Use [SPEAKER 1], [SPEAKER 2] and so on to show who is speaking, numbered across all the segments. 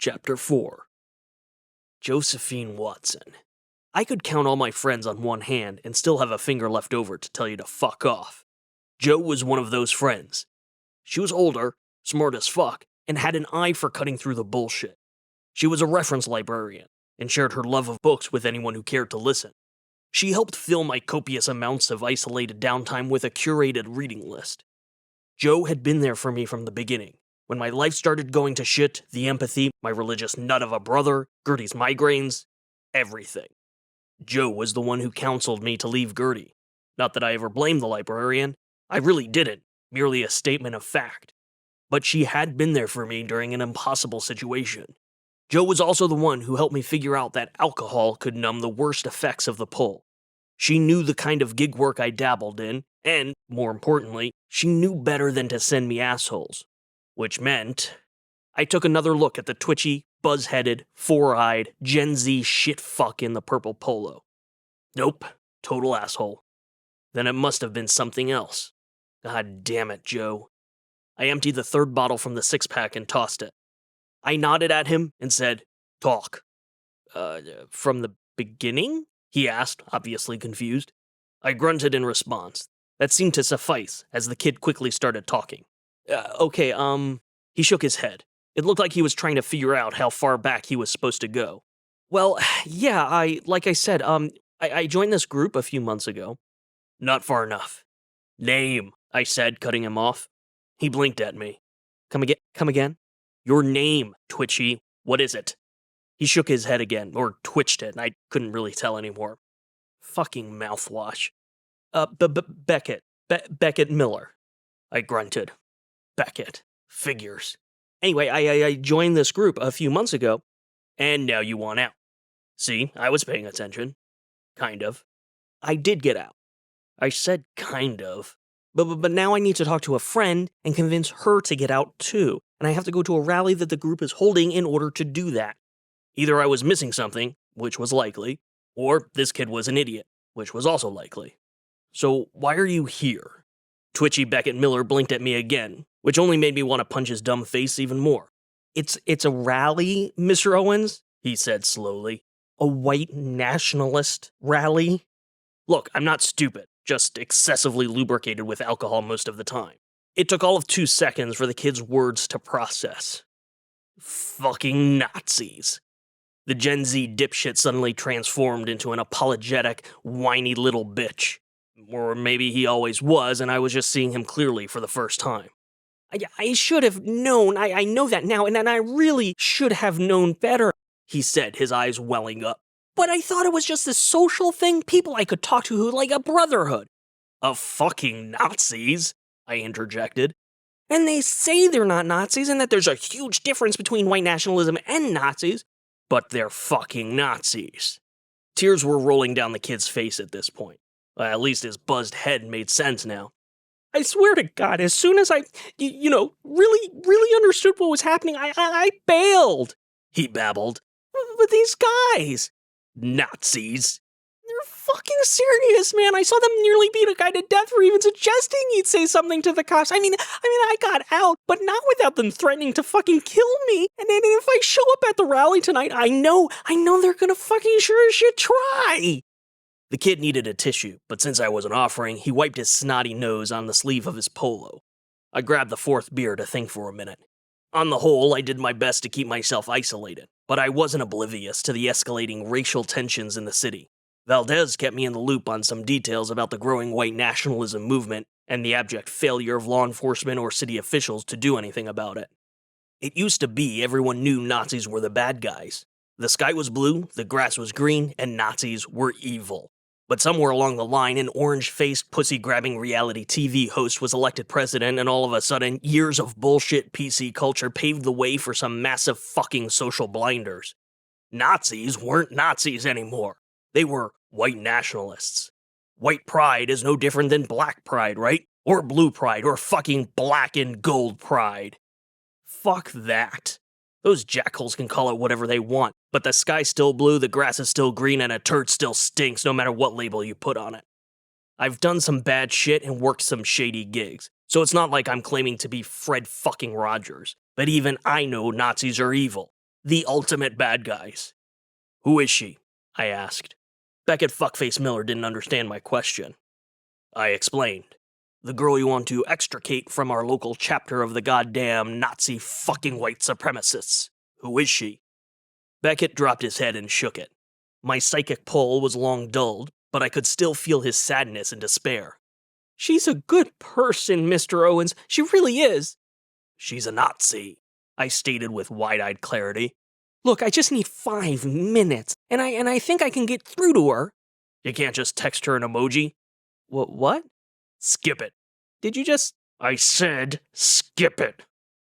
[SPEAKER 1] Chapter 4. Josephine Watson. I could count all my friends on one hand and still have a finger left over to tell you to fuck off. Jo was one of those friends. She was older, smart as fuck, and had an eye for cutting through the bullshit. She was a reference librarian, and shared her love of books with anyone who cared to listen. She helped fill my copious amounts of isolated downtime with a curated reading list. Jo had been there for me from the beginning. When my life started going to shit, the empathy, my religious nut of a brother, Gertie's migraines, everything. Jo was the one who counseled me to leave Gertie. Not that I ever blamed the librarian. I really didn't, merely a statement of fact. But she had been there for me during an impossible situation. Jo was also the one who helped me figure out that alcohol could numb the worst effects of the pull. She knew the kind of gig work I dabbled in, and, more importantly, she knew better than to send me assholes. Which meant, I took another look at the twitchy, buzz-headed, four-eyed, Gen Z shit-fuck in the purple polo. Nope, total asshole. Then it must have been something else. God damn it, Jo. I emptied the third bottle from the six-pack and tossed it. I nodded at him and said, "Talk." From the beginning?" he asked, obviously confused. I grunted in response. That seemed to suffice, as the kid quickly started talking. Okay, he shook his head. It looked like he was trying to figure out how far back he was supposed to go. Well, yeah, like I said, I joined this group a few months ago. Not far enough. Name, I said, cutting him off. He blinked at me. Come again? Your name, Twitchy. What is it? He shook his head again, or twitched it, and I couldn't really tell anymore. Fucking mouthwash. Beckett Miller. I grunted. Beckett. Figures. Anyway, I joined this group a few months ago, and now you want out. See, I was paying attention. Kind of. I did get out. I said kind of. But now I need to talk to a friend and convince her to get out too, and I have to go to a rally that the group is holding in order to do that. Either I was missing something, which was likely, or this kid was an idiot, which was also likely. So why are you here? Twitchy Beckett Miller blinked at me again, which only made me want to punch his dumb face even more. It's a rally, Mr. Owens, he said slowly. A white nationalist rally? Look, I'm not stupid, just excessively lubricated with alcohol most of the time. It took all of 2 seconds for the kid's words to process. Fucking Nazis. The Gen Z dipshit suddenly transformed into an apologetic, whiny little bitch. Or maybe he always was, and I was just seeing him clearly for the first time. I should have known, I know that now, and I really should have known better, he said, his eyes welling up. But I thought it was just this social thing, people I could talk to who like a brotherhood. Of fucking Nazis, I interjected. And they say they're not Nazis and that there's a huge difference between white nationalism and Nazis, but they're fucking Nazis. Tears were rolling down the kid's face at this point. At least his buzzed head made sense now. I swear to God, as soon as I, really understood what was happening, I bailed, he babbled. But these guys, Nazis, they're fucking serious, man. I saw them nearly beat a guy to death for even suggesting he'd say something to the cops. I mean, I got out, but not without them threatening to fucking kill me. And if I show up at the rally tonight, I know they're gonna fucking sure as shit try. The kid needed a tissue, but since I wasn't offering, he wiped his snotty nose on the sleeve of his polo. I grabbed the fourth beer to think for a minute. On the whole, I did my best to keep myself isolated, but I wasn't oblivious to the escalating racial tensions in the city. Valdez kept me in the loop on some details about the growing white nationalism movement and the abject failure of law enforcement or city officials to do anything about it. It used to be everyone knew Nazis were the bad guys. The sky was blue, the grass was green, and Nazis were evil. But somewhere along the line, an orange-faced, pussy-grabbing reality TV host was elected president, and all of a sudden, years of bullshit PC culture paved the way for some massive fucking social blinders. Nazis weren't Nazis anymore. They were white nationalists. White pride is no different than black pride, right? Or blue pride, or fucking black and gold pride. Fuck that. Those jackholes can call it whatever they want, but the sky's still blue, the grass is still green, and a turd still stinks no matter what label you put on it. I've done some bad shit and worked some shady gigs, so it's not like I'm claiming to be Fred fucking Rogers, but even I know Nazis are evil. The ultimate bad guys. Who is she? I asked. Beckett Fuckface Miller didn't understand my question. I explained. The girl you want to extricate from our local chapter of the goddamn Nazi fucking white supremacists. Who is she? Beckett dropped his head and shook it. My psychic pull was long dulled, but I could still feel his sadness and despair. She's a good person, Mr. Owens. She really is. She's a Nazi, I stated with wide-eyed clarity. Look, I just need 5 minutes, and I think I can get through to her. You can't just text her an emoji? What? Skip it. Did you just... I said, skip it.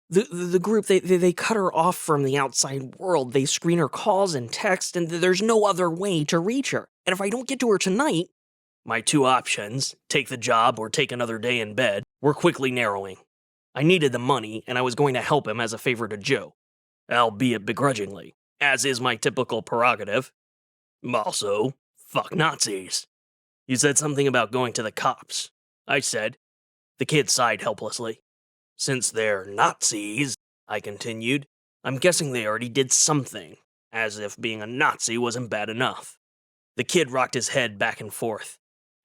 [SPEAKER 1] The group, they cut her off from the outside world. They screen her calls and texts, and there's no other way to reach her. And if I don't get to her tonight... My 2 options, take the job or take another day in bed, were quickly narrowing. I needed the money, and I was going to help him as a favor to Joe. Albeit begrudgingly, as is my typical prerogative. Also, fuck Nazis. You said something about going to the cops, I said. The kid sighed helplessly. Since they're Nazis, I continued, I'm guessing they already did something, as if being a Nazi wasn't bad enough. The kid rocked his head back and forth.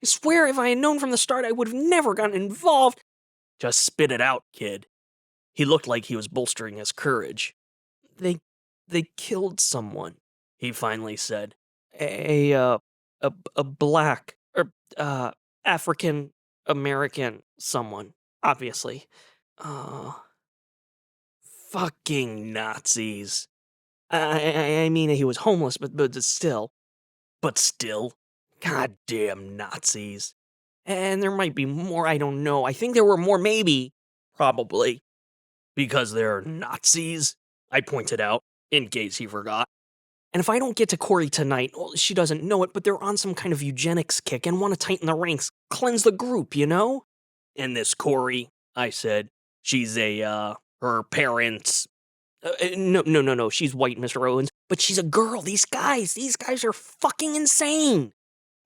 [SPEAKER 1] I swear if I had known from the start I would have never gotten involved. Just spit it out, kid. He looked like he was bolstering his courage. They killed someone, he finally said. A black, African American someone, obviously. Fucking Nazis. I mean, he was homeless, but still. But still, goddamn Nazis. And there might be more, I don't know. I think there were more, maybe. Probably. Because they're Nazis, I pointed out, in case he forgot. And if I don't get to Corey tonight, well, she doesn't know it, but they're on some kind of eugenics kick and want to tighten the ranks, cleanse the group, you know? And this Corey, I said, she's her parents... No, she's white, Mr. Owens, but she's a girl. These guys are fucking insane.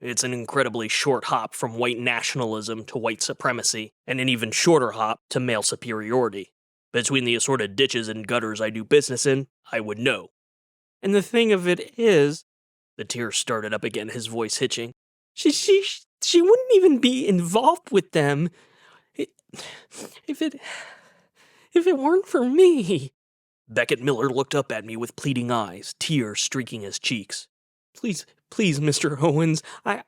[SPEAKER 1] It's an incredibly short hop from white nationalism to white supremacy, and an even shorter hop to male superiority. Between the assorted ditches and gutters I do business in, I would know. And the thing of it is, the tears started up again, his voice hitching. She wouldn't even be involved with them if it weren't for me. Beckett Miller looked up at me with pleading eyes, tears streaking his cheeks. Please, Mr. Owens, I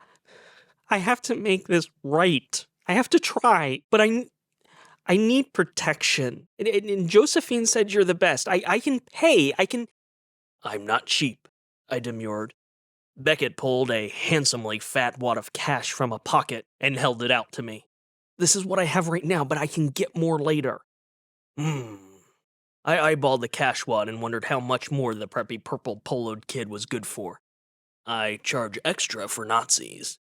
[SPEAKER 1] have to make this right. I have to try, but I need protection. And Josephine said you're the best. I can pay. I'm not cheap, I demurred. Beckett pulled a handsomely fat wad of cash from a pocket and held it out to me. This is what I have right now, but I can get more later. I eyeballed the cash wad and wondered how much more the preppy purple poloed kid was good for. I charge extra for Nazis.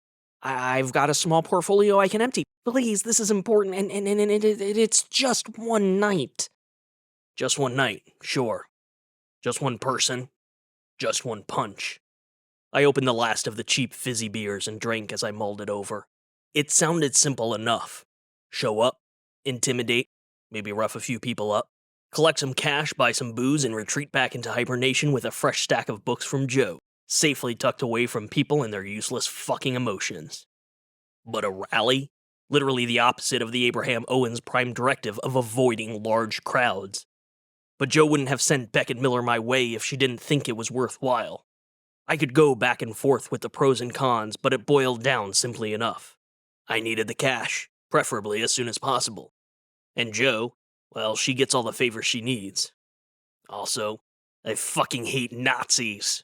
[SPEAKER 1] I've got a small portfolio I can empty. Please, this is important, and it's just one night. Just one night, sure. Just one person. Just one punch. I opened the last of the cheap fizzy beers and drank as I mulled it over. It sounded simple enough. Show up, intimidate, maybe rough a few people up, collect some cash, buy some booze, and retreat back into hibernation with a fresh stack of books from Joe, safely tucked away from people and their useless fucking emotions. But a rally? Literally the opposite of the Abraham Owens prime directive of avoiding large crowds. But Joe wouldn't have sent Beckett Miller my way if she didn't think it was worthwhile. I could go back and forth with the pros and cons, but it boiled down simply enough. I needed the cash, preferably as soon as possible. And Joe, well, she gets all the favors she needs. Also, I fucking hate Nazis.